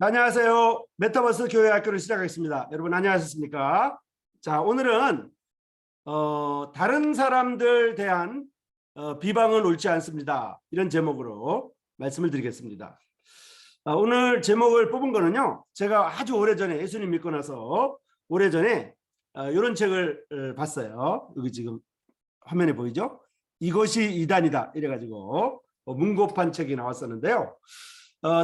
안녕하세요. 메타버스 교회 학교를 시작하겠습니다. 여러분 안녕하셨습니까? 자, 오늘은 다른 사람들 대한 비방은 옳지 않습니다. 이런 제목으로 말씀을 드리겠습니다. 오늘 제목을 뽑은 거는요. 제가 아주 오래전에 예수님 믿고 나서 오래전에 이런 책을 봤어요. 여기 지금 화면에 보이죠? 이것이 이단이다 이래가지고 문고판 책이 나왔었는데요.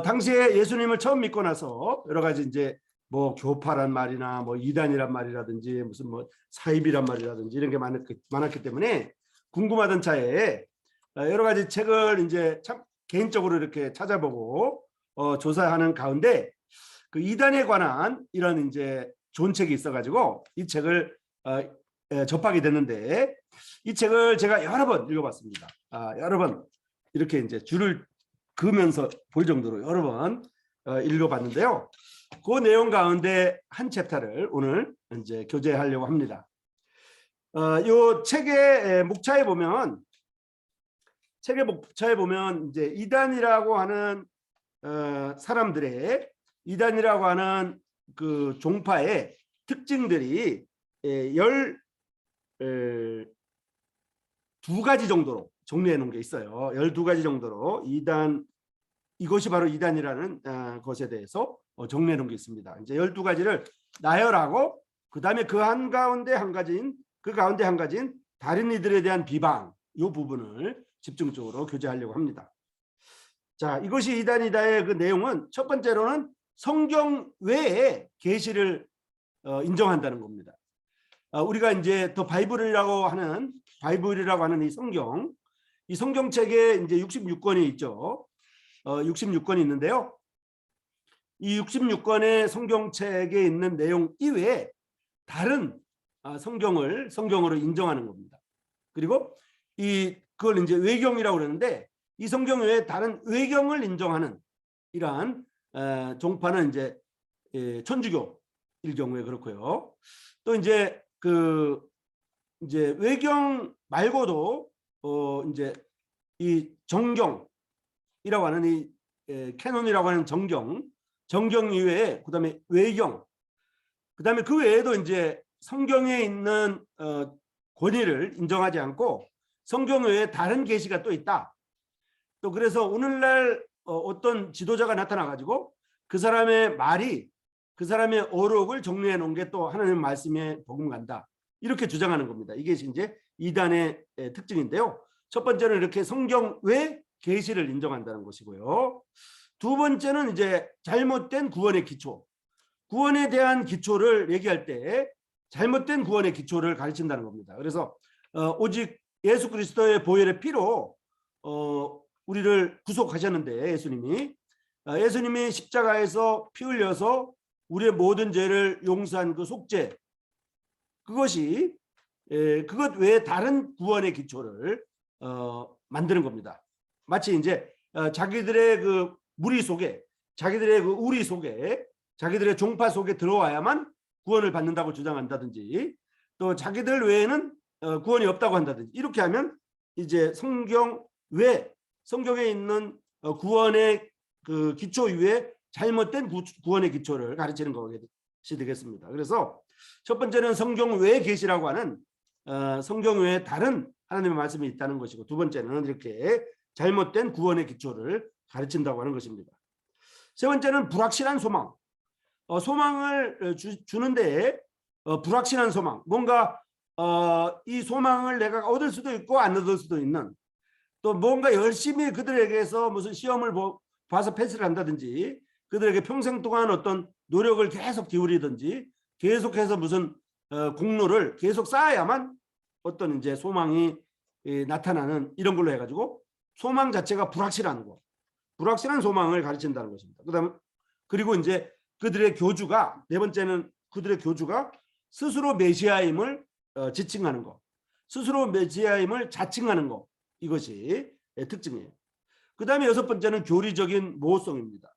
당시에 예수님을 처음 믿고 나서 여러 가지 이제 뭐 교파란 말이나 뭐 이단이란 말이라든지 무슨 뭐 사입이란 말이라든지 이런 게 많았기 때문에 궁금하던 차에 여러 가지 책을 이제 참 개인적으로 이렇게 찾아보고 조사하는 가운데 그 이단에 관한 이런 이제 좋은 책이 있어가지고 이 책을 접하게 됐는데 이 책을 제가 여러 번 읽어봤습니다. 여러 번 이렇게 이제 줄을 그으면서 볼 정도로 여러 번 읽어봤는데요. 그 내용 가운데 한 챕터를 오늘 이제 교제하려고 합니다. 이 책의 목차에 보면 이제 이단이라고 하는 사람들의 이단이라고 하는 그 종파의 특징들이 12가지 정도로 정리해 놓은 게 있어요. 12가지 정도로 이것이 바로 이단이라는 것에 대해서 정리해 놓은 게 있습니다. 이제 12가지를 나열하고 그다음에 그 가운데 한 가지인 다른 이들에 대한 비방 이 부분을 집중적으로 교제하려고 합니다. 자, 이것이 이단이다의 그 내용은 첫 번째로는 성경 외에 계시를 인정한다는 겁니다. 우리가 이제 더 바이블이라고 하는 이 성경책에 이제 66권이 있죠. 66권이 있는데요. 이 66권의 성경책에 있는 내용 이외에 다른 성경으로 인정하는 겁니다. 그리고 그걸 이제 외경이라고 그러는데 이 성경 외에 다른 외경을 인정하는 이러한 종파는 이제 천주교일 경우에 그렇고요. 또 이제 이제 외경 말고도 이제 이 정경이라고 하는 이 캐논이라고 하는 정경 이외에 그다음에 외경, 그다음에 그 외에도 이제 성경에 있는 권위를 인정하지 않고 성경 외에 다른 계시가 또 있다. 또 그래서 오늘날 어떤 지도자가 나타나 가지고 그 사람의 말이 그 사람의 어록을 정리해 놓은 게 또 하나님 말씀에 복음간다. 이렇게 주장하는 겁니다. 이게 이제 이단의 특징인데요. 첫 번째는 이렇게 성경 외 계시를 인정한다는 것이고요. 두 번째는 이제 잘못된 구원의 기초. 구원에 대한 기초를 얘기할 때 잘못된 구원의 기초를 가르친다는 겁니다. 그래서 오직 예수 그리스도의 보혈의 피로 우리를 구속하셨는데 예수님이 십자가에서 피 흘려서 우리의 모든 죄를 용서한 그 속죄, 그것 외에 다른 구원의 기초를 만드는 겁니다. 마치 이제 자기들의 그 무리 속에, 자기들의 그 우리 속에, 자기들의 종파 속에 들어와야만 구원을 받는다고 주장한다든지, 또 자기들 외에는 구원이 없다고 한다든지, 이렇게 하면 이제 성경에 있는 구원의 그 기초 위에 잘못된 구원의 기초를 가르치는 것이 되겠습니다. 그래서 첫 번째는 성경 외의 계시라고 하는 성경 외에 다른 하나님의 말씀이 있다는 것이고, 두 번째는 이렇게 잘못된 구원의 기초를 가르친다고 하는 것입니다. 세 번째는 불확실한 소망. 소망을 주는데 불확실한 소망, 뭔가 이 소망을 내가 얻을 수도 있고 안 얻을 수도 있는, 또 뭔가 열심히 그들에게서 무슨 시험을 봐서 패스를 한다든지, 그들에게 평생 동안 어떤 노력을 계속 기울이든지 계속해서 무슨 공로를 계속 쌓아야만 어떤 이제 소망이 나타나는, 이런 걸로 해가지고 소망 자체가 불확실한 소망을 가르친다는 것입니다. 그리고 이제 그들의 교주가, 네 번째는 그들의 교주가 스스로 메시아임을 지칭하는 것, 스스로 메시아임을 자칭하는 것, 이것이 특징이에요. 그 다음에 여섯 번째는 교리적인 모호성입니다.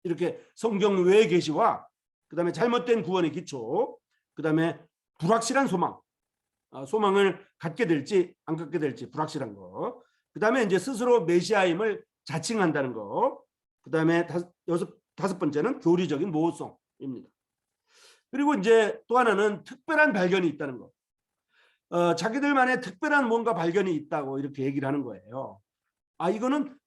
이렇게 성경 외의 계시와 그 다음에 잘못된 구원의 기초, 그 다음에 불확실한 소망을 갖게 될지 안 갖게 될지 불확실한 거, 그 다음에 이제 스스로 메시아임을 자칭한다는 거, 그 다음에 다섯 번째는 교리적인 모호성입니다. 그리고 이제 또 하나는 특별한 발견이 있다는 것. 자기들만의 특별한 뭔가 발견이 있다고 이렇게 얘기를 하는 거예요. 아, 이거는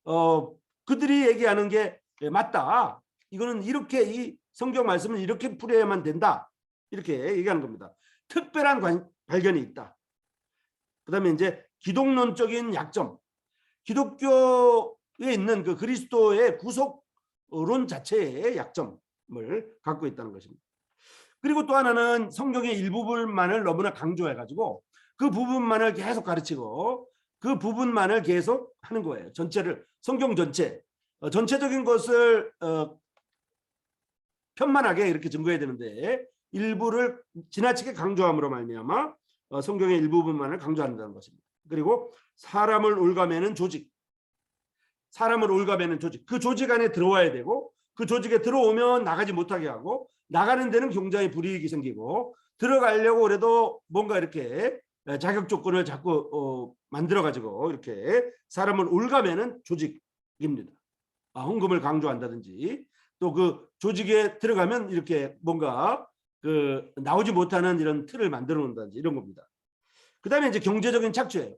그들이 얘기하는 게 맞다. 이거는 이렇게 이 성경 말씀은 이렇게 풀어야만 된다. 이렇게 얘기하는 겁니다. 특별한 발견이 있다. 그다음에 이제 기독론적인 약점. 기독교에 있는 그 그리스도의 구속론 자체의 약점을 갖고 있다는 것입니다. 그리고 또 하나는 성경의 일부분만을 너무나 강조해가지고 그 부분만을 계속 가르치고 그 부분만을 계속 하는 거예요. 전체를, 성경 전체, 전체적인 것을 편만하게 이렇게 증거해야 되는데 일부를 지나치게 강조함으로 말미암아 성경의 일부분만을 강조한다는 것입니다. 그리고 사람을 올가매는 조직, 사람을 올가매는 조직, 그 조직 안에 들어와야 되고 그 조직에 들어오면 나가지 못하게 하고 나가는 데는 굉장히 불이익이 생기고 들어가려고 그래도 뭔가 이렇게 자격 조건을 자꾸 만들어 가지고 이렇게 사람을 올가매는 조직입니다. 헌금을 강조한다든지 또 그 조직에 들어가면 이렇게 뭔가 그 나오지 못하는 이런 틀을 만들어 놓는다든지 이런 겁니다. 그다음에 이제 경제적인 착취예요.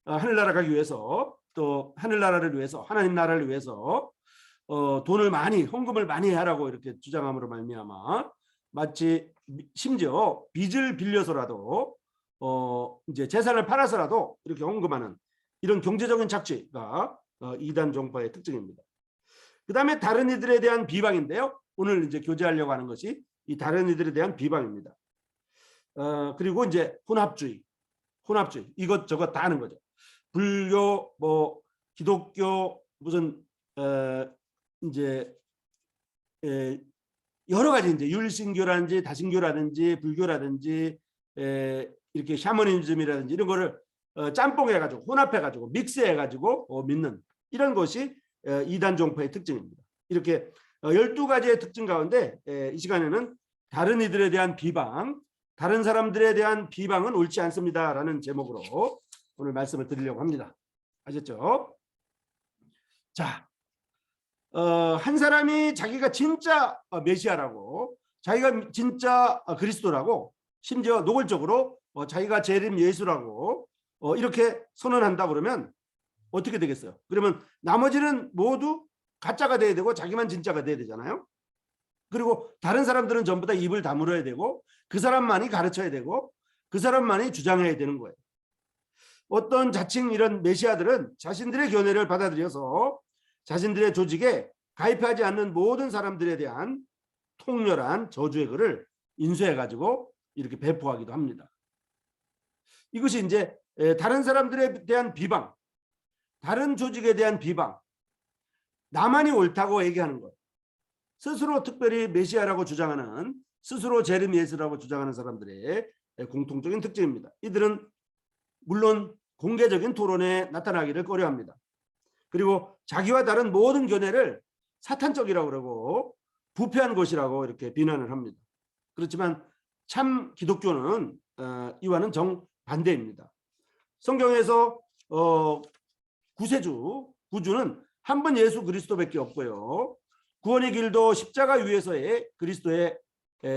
하늘나라 가기 위해서 또 하늘나라를 위해서 하나님 나라를 위해서 돈을 많이 헌금을 많이 하라고 이렇게 주장함으로 말미암아 마치 심지어 빚을 빌려서라도 이제 재산을 팔아서라도 이렇게 헌금하는 이런 경제적인 착취가 이단 종파의 특징입니다. 그다음에 다른 이들에 대한 비방인데요. 오늘 이제 교제하려고 하는 것이 이 다른 이들에 대한 비방입니다. 그리고 이제 혼합주의 이것저것 다 하는 거죠. 불교, 뭐 기독교, 무슨 이제 여러 가지 이제 율신교라든지 다신교라든지 불교라든지 이렇게 샤머니즘이라든지 이런 거를 짬뽕해가지고 혼합해가지고 믹스해가지고 믿는 이런 것이 이단 종파의 특징입니다. 이렇게 12가지의 특징 가운데 이 시간에는 다른 이들에 대한 비방, 다른 사람들에 대한 비방은 옳지 않습니다라는 제목으로 오늘 말씀을 드리려고 합니다. 아셨죠? 자, 한 사람이 자기가 진짜 메시아라고, 자기가 진짜 그리스도라고, 심지어 노골적으로 자기가 재림 예수라고 이렇게 선언한다 그러면 어떻게 되겠어요? 그러면 나머지는 모두 가짜가 돼야 되고 자기만 진짜가 돼야 되잖아요. 그리고 다른 사람들은 전부 다 입을 다물어야 되고 그 사람만이 가르쳐야 되고 그 사람만이 주장해야 되는 거예요. 어떤 자칭 이런 메시아들은 자신들의 견해를 받아들여서 자신들의 조직에 가입하지 않는 모든 사람들에 대한 통렬한 저주의 글을 인쇄해가지고 이렇게 배포하기도 합니다. 이것이 이제 다른 사람들에 대한 비방, 다른 조직에 대한 비방, 나만이 옳다고 얘기하는 것, 스스로 특별히 메시아라고 주장하는, 스스로 재림 예수라고 주장하는 사람들의 공통적인 특징입니다. 이들은 물론 공개적인 토론에 나타나기를 꺼려합니다. 그리고 자기와 다른 모든 견해를 사탄적이라고 그러고 부패한 것이라고 이렇게 비난을 합니다. 그렇지만 참 기독교는 이와는 정반대입니다. 성경에서 구주는 한 분 예수 그리스도밖에 없고요. 구원의 길도 십자가 위에서의 그리스도의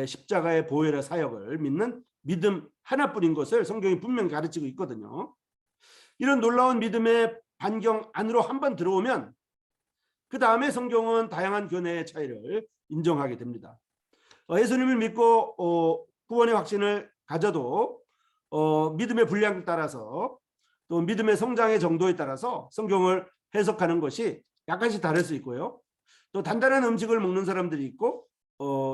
십자가의 보혈의 사역을 믿는 믿음 하나뿐인 것을 성경이 분명히 가르치고 있거든요. 이런 놀라운 믿음의 반경 안으로 한번 들어오면 그 다음에 성경은 다양한 견해의 차이를 인정하게 됩니다. 예수님을 믿고 구원의 확신을 가져도 믿음의 분량에 따라서 또 믿음의 성장의 정도에 따라서 성경을 해석하는 것이 약간씩 다를 수 있고요. 또 단단한 음식을 먹는 사람들이 있고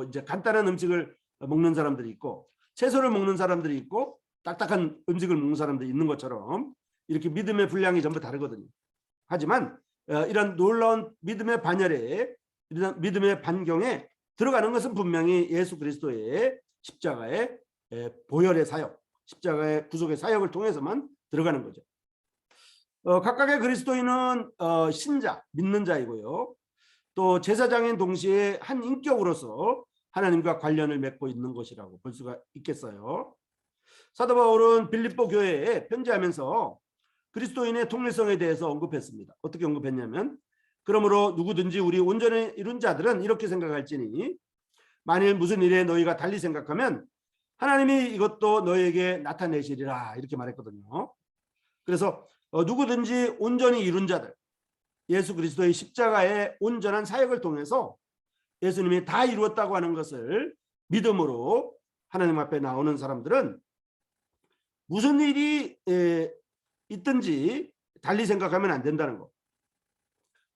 이제 간단한 음식을 먹는 사람들이 있고 채소를 먹는 사람들이 있고 딱딱한 음식을 먹는 사람들이 있는 것처럼 이렇게 믿음의 분량이 전부 다르거든요. 하지만 이런 놀라운 믿음의 반열에 이런 믿음의 반경에 들어가는 것은 분명히 예수 그리스도의 십자가의 보혈의 사역, 십자가의 구속의 사역을 통해서만 들어가는 거죠. 각각의 그리스도인은 신자, 믿는 자이고요. 또 제사장인 동시에 한 인격으로서 하나님과 관련을 맺고 있는 것이라고 볼 수가 있겠어요. 사도 바울은 빌립보 교회에 편지하면서 그리스도인의 통일성에 대해서 언급했습니다. 어떻게 언급했냐면 그러므로 누구든지 우리 온전히 이룬 자들은 이렇게 생각할지니 만일 무슨 일에 너희가 달리 생각하면 하나님이 이것도 너희에게 나타내시리라 이렇게 말했거든요. 그래서 누구든지 온전히 이룬 자들, 예수 그리스도의 십자가의 온전한 사역을 통해서 예수님이 다 이루었다고 하는 것을 믿음으로 하나님 앞에 나오는 사람들은 무슨 일이 있든지 달리 생각하면 안 된다는 것.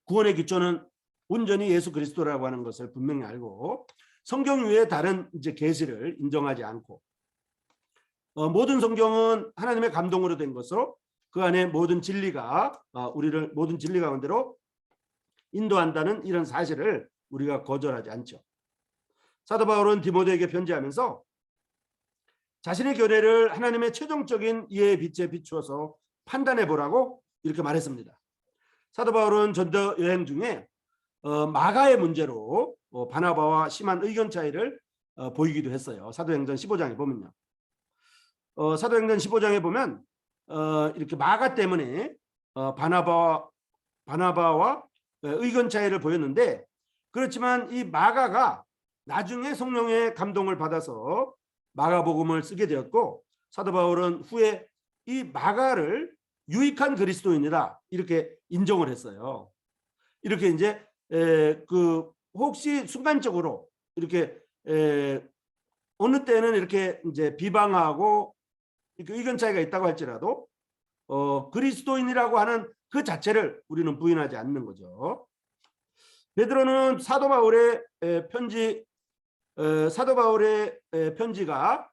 구원의 기초는 온전히 예수 그리스도라고 하는 것을 분명히 알고 성경 외에 다른 이제 계시를 인정하지 않고 모든 성경은 하나님의 감동으로 된 것으로 그 안에 모든 진리가 우리를 모든 진리 가운데로 인도한다는 이런 사실을 우리가 거절하지 않죠. 사도 바울은 디모데에게 편지하면서 자신의 견해를 하나님의 최종적인 이해의 빛에 비추어서 판단해 보라고 이렇게 말했습니다. 사도 바울은 전도 여행 중에 마가의 문제로 바나바와 심한 의견 차이를 보이기도 했어요. 사도행전 15장에 보면요. 사도행전 15장에 보면 이렇게 마가 때문에 바나바와 의견 차이를 보였는데 그렇지만 이 마가가 나중에 성령의 감동을 받아서 마가복음을 쓰게 되었고 사도 바울은 후에 이 마가를 유익한 그리스도인이다 이렇게 인정을 했어요. 이렇게 이제 그 혹시 순간적으로 이렇게 어느 때는 이렇게 이제 비방하고 이렇게 의견 차이가 있다고 할지라도 그리스도인이라고 하는 그 자체를 우리는 부인하지 않는 거죠. 베드로는 사도 바울의 편지가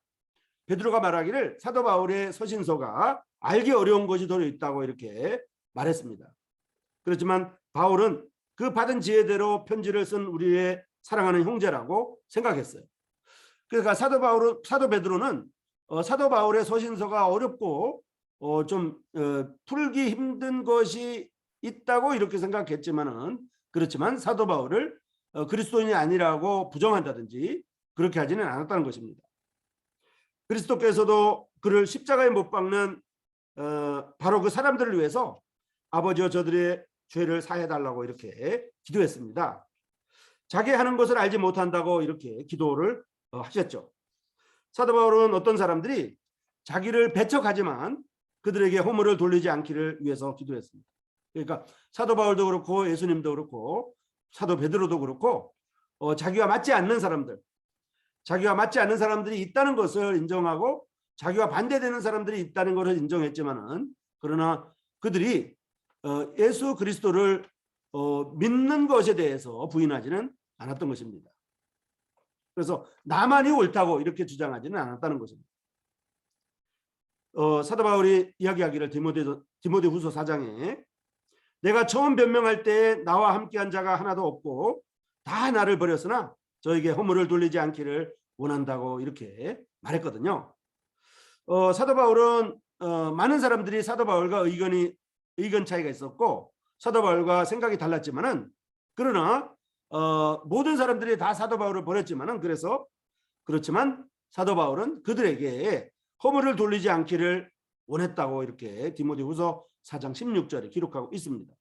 베드로가 말하기를 사도 바울의 서신서가 알기 어려운 것이 더 있다고 이렇게 말했습니다. 그렇지만 바울은 그 받은 지혜대로 편지를 쓴 우리의 사랑하는 형제라고 생각했어요. 그러니까 사도 베드로는 사도 바울의 서신서가 어렵고 좀 풀기 힘든 것이 있다고 이렇게 생각했지만은 그렇지만 사도 바울을 그리스도인이 아니라고 부정한다든지 그렇게 하지는 않았다는 것입니다. 그리스도께서도 그를 십자가에 못 박는 바로 그 사람들을 위해서 아버지여 저들의 죄를 사해달라고 이렇게 기도했습니다. 자기 하는 것을 알지 못한다고 이렇게 기도를 하셨죠. 사도 바울은 어떤 사람들이 자기를 배척하지만 그들에게 허물을 돌리지 않기를 위해서 기도했습니다. 그러니까 사도 바울도 그렇고 예수님도 그렇고 사도 베드로도 그렇고 자기와 맞지 않는 사람들이 있다는 것을 인정하고 자기와 반대되는 사람들이 있다는 것을 인정했지만은 그러나 그들이 예수 그리스도를 믿는 것에 대해서 부인하지는 않았던 것입니다. 그래서 나만이 옳다고 이렇게 주장하지는 않았다는 것입니다. 사도 바울이 이야기하기를 디모데후서 4장에 내가 처음 변명할 때에 나와 함께한 자가 하나도 없고 다 나를 버렸으나 저에게 허물을 돌리지 않기를 원한다고 이렇게 말했거든요. 사도 바울은 많은 사람들이 사도 바울과 의견 차이가 있었고 사도 바울과 생각이 달랐지만은 그러나 모든 사람들이 다 사도 바울을 버렸지만은 그렇지만 사도 바울은 그들에게 허물을 돌리지 않기를 원했다고 이렇게 디모데후서 4장 16절에 기록하고 있습니다.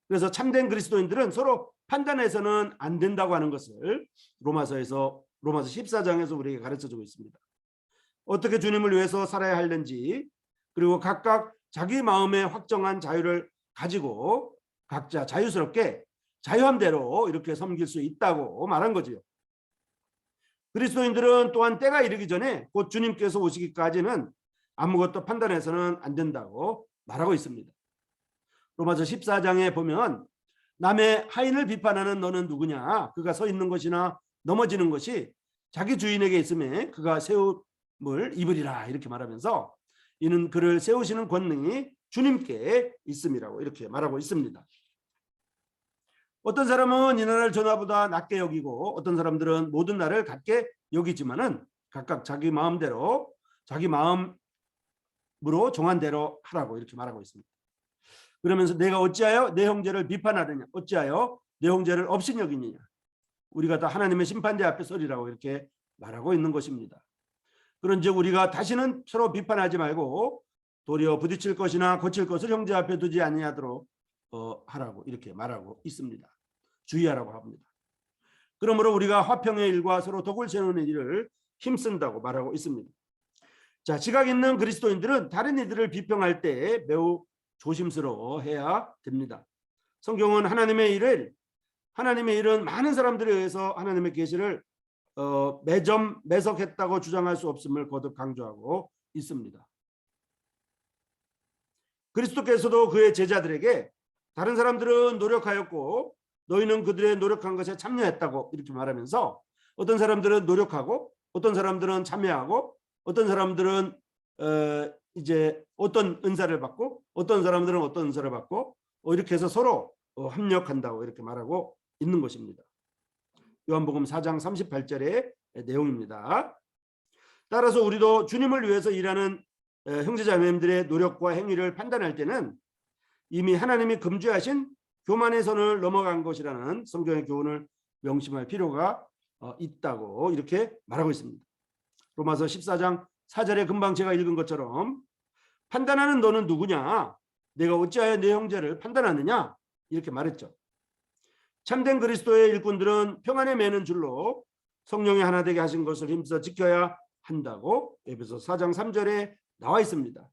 그래서 참된 그리스도인들은 서로 판단해서는 안 된다고 하는 것을 로마서 14장에서 우리에게 가르쳐주고 있습니다. 어떻게 주님을 위해서 살아야 하는지 그리고 각각 자기 마음에 확정한 자유를 가지고 각자 자유스럽게 자유함대로 이렇게 섬길 수 있다고 말한 거지요. 그리스도인들은 또한 때가 이르기 전에 곧 주님께서 오시기까지는 아무것도 판단해서는 안 된다고 말하고 있습니다. 로마서 14장에 보면 남의 하인을 비판하는 너는 누구냐? 그가 서 있는 것이나 넘어지는 것이 자기 주인에게 있음에 그가 세움을 입으리라 이렇게 말하면서 이는 그를 세우시는 권능이 주님께 있음이라고 이렇게 말하고 있습니다. 어떤 사람은 이 나라를 저 나라보다 낮게 여기고 어떤 사람들은 모든 나라를 같게 여기지만은 각각 자기 마음대로 자기 마음으로 정한 대로 하라고 이렇게 말하고 있습니다. 그러면서 내가 어찌하여 내 형제를 비판하느냐 어찌하여 내 형제를 업신여기느냐 우리가 다 하나님의 심판대 앞에 서리라고 이렇게 말하고 있는 것입니다. 그런즉 우리가 다시는 서로 비판하지 말고 도리어 부딪힐 것이나 고칠 것을 형제 앞에 두지 아니하도록 하라고 이렇게 말하고 있습니다. 주의하라고 합니다. 그러므로 우리가 화평의 일과 서로 덕을 세우는 일을 힘쓴다고 말하고 있습니다. 자, 지각 있는 그리스도인들은 다른 이들을 비평할 때 매우 조심스러워해야 됩니다. 성경은 하나님의 일은 많은 사람들에 의해서 하나님의 계시를 매석했다고 주장할 수 없음을 거듭 강조하고 있습니다. 그리스도께서도 그의 제자들에게 다른 사람들은 노력하였고 너희는 그들의 노력한 것에 참여했다고 이렇게 말하면서 어떤 사람들은 노력하고 어떤 사람들은 참여하고 어떤 사람들은 이제 어떤 은사를 받고 어떤 사람들은 어떤 은사를 받고 이렇게 해서 서로 협력한다고 이렇게 말하고 있는 것입니다. 요한복음 4장 38절의 내용입니다. 따라서 우리도 주님을 위해서 일하는 형제자매님들의 노력과 행위를 판단할 때는 이미 하나님이 금지하신 교만의 선을 넘어간 것이라는 성경의 교훈을 명심할 필요가 있다고 이렇게 말하고 있습니다. 로마서 14장 4절에 금방 제가 읽은 것처럼 판단하는 너는 누구냐? 내가 어찌하여 내 형제를 판단하느냐? 이렇게 말했죠. 참된 그리스도의 일꾼들은 평안에 매는 줄로 성령이 하나 되게 하신 것을 힘써 지켜야 한다고 에베소 4장 3절에 나와 있습니다.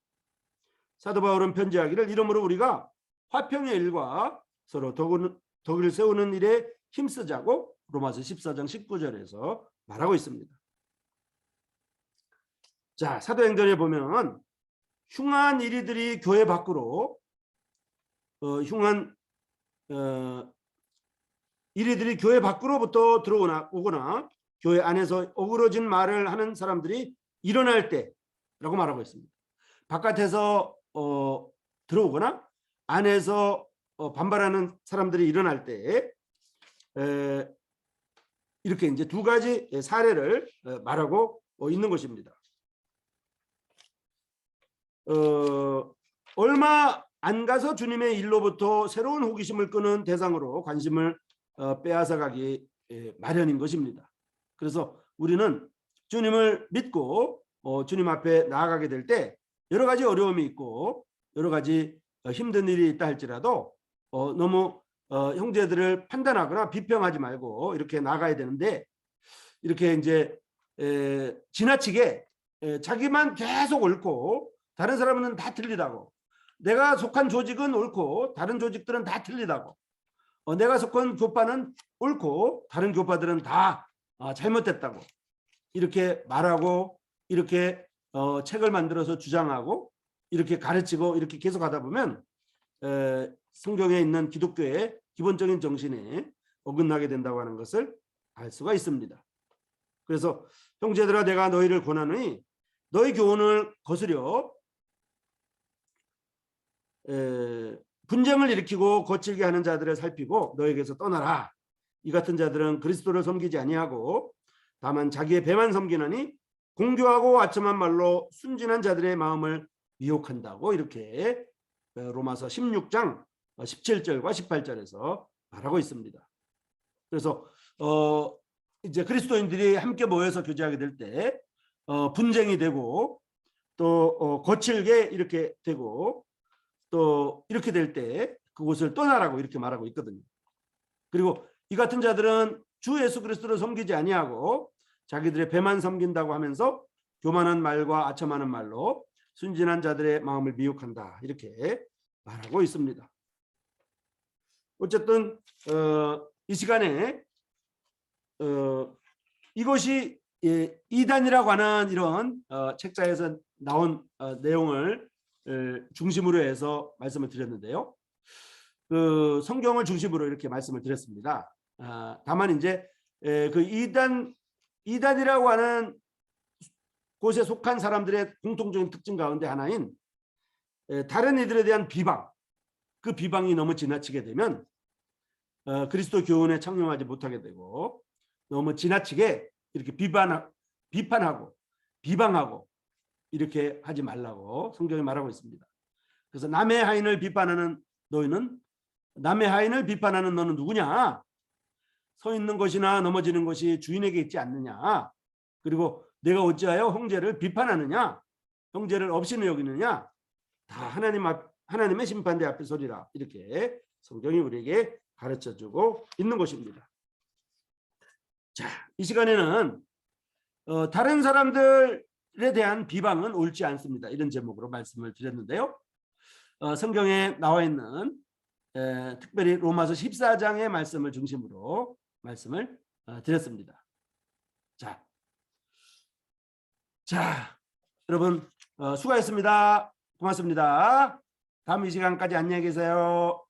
사도 바울은 편지하기를 이러므로 우리가 화평의 일과 서로 덕을 세우는 일에 힘쓰자고 로마서 14장 19절에서 말하고 있습니다. 자, 사도행전에 보면 흉한 이리들이 교회 밖으로 이리들이 교회 밖으로부터 오거나 교회 안에서 어그러진 말을 하는 사람들이 일어날 때라고 말하고 있습니다. 바깥에서 들어오거나 안에서 반발하는 사람들이 일어날 때 이렇게 이제 두 가지 사례를 말하고 있는 것입니다. 얼마 안 가서 주님의 일로부터 새로운 호기심을 끄는 대상으로 관심을 빼앗아가기 마련인 것입니다. 그래서 우리는 주님을 믿고 주님 앞에 나아가게 될 때 여러 가지 어려움이 있고 여러 가지 힘든 일이 있다 할지라도 너무 형제들을 판단하거나 비평하지 말고 이렇게 나가야 되는데 이렇게 이제 지나치게 자기만 계속 옳고 다른 사람은 다 틀리다고, 내가 속한 조직은 옳고 다른 조직들은 다 틀리다고, 내가 속한 교파는 옳고 다른 교파들은 다 잘못됐다고 이렇게 말하고 이렇게 책을 만들어서 주장하고 이렇게 가르치고 이렇게 계속 하다 보면 성경에 있는 기독교의 기본적인 정신에 어긋나게 된다고 하는 것을 알 수가 있습니다. 그래서 형제들아 내가 너희를 권하노니 너희 교훈을 거스려 분쟁을 일으키고 거칠게 하는 자들을 살피고 너에게서 떠나라. 이 같은 자들은 그리스도를 섬기지 아니하고 다만 자기의 배만 섬기느니 공교하고 아첨한 말로 순진한 자들의 마음을 미혹한다고 이렇게 로마서 16장 17절과 18절에서 말하고 있습니다. 그래서 이제 그리스도인들이 함께 모여서 교제하게 될 때 분쟁이 되고 또 거칠게 이렇게 되고 또 이렇게 될 때 그곳을 떠나라고 이렇게 말하고 있거든요. 그리고 이 같은 자들은 주 예수 그리스도를 섬기지 아니하고 자기들의 배만 섬긴다고 하면서 교만한 말과 아첨하는 말로 순진한 자들의 마음을 미혹한다 이렇게 말하고 있습니다. 어쨌든 이 시간에 이것이 이단이라고 하는 이런 책자에서 나온 내용을 중심으로 해서 말씀을 드렸는데요. 그 성경을 중심으로 이렇게 말씀을 드렸습니다. 다만 이제 그 이단이라고 하는 곳에 속한 사람들의 공통적인 특징 가운데 하나인 다른 이들에 대한 비방, 그 비방이 너무 지나치게 되면 그리스도 교훈에 창용하지 못하게 되고 너무 지나치게 이렇게 비판하고 비방하고 이렇게 하지 말라고 성경이 말하고 있습니다. 그래서 남의 하인을 비판하는 너는 누구냐? 서 있는 것이나 넘어지는 것이 주인에게 있지 않느냐? 그리고 내가 어찌하여 형제를 비판하느냐? 형제를 업신여 여기느냐? 다 하나님 하나님의 심판대 앞에 서리라. 이렇게 성경이 우리에게 가르쳐주고 있는 것입니다. 자, 이 시간에는 다른 사람들에 대한 비방은 옳지 않습니다. 이런 제목으로 말씀을 드렸는데요. 성경에 나와 있는 특별히 로마서 14장의 말씀을 중심으로 말씀을 드렸습니다. 자, 여러분 수고하셨습니다. 고맙습니다. 다음 이 시간까지 안녕히 계세요.